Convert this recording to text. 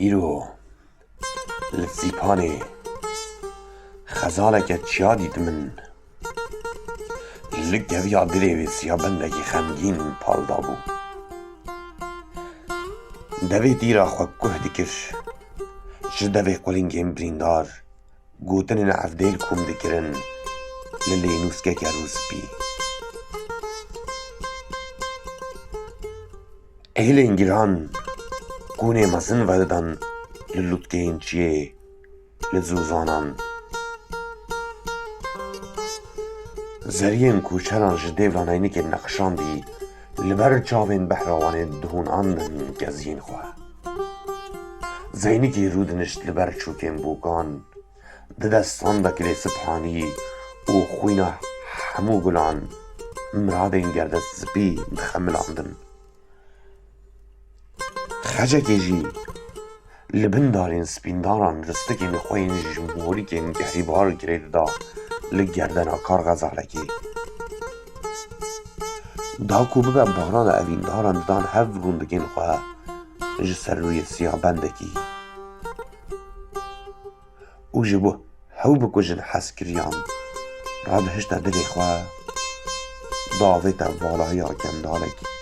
ایرو لسیپانه خزالک چیا دید من لگویا دریوی سیابندگی خمگین پالدا بو دوی دیرا خواه که دکر جدوی قلنگین بریندار گوتنین عفدیل کم دکرن للینوسکه که روز بی اهل انگیران گونه مزن وددن للوتگین چیه لزوزانان زرین کوچران جده ولانینی که نقشان دی لبر چاوین بحراوان دهون آندن گزین خواه زینی که رودنشت لبر چوکین بوکان دستان دکلی سبحانی و خوینا همو گلان مرادین گرده سبی مخملاندن خجکی جی لبندارین سپینداران رستکین خوین جمهوریکین گهریبار گرید دا لگردن کار غزالکی دا کوبه به باران اوینداران دان هف گوندگین خواه جسر روی سیاه بندکی او جبو هو بکجن حس کریان راد هشتا دلی خواه داویتا والای گندالکی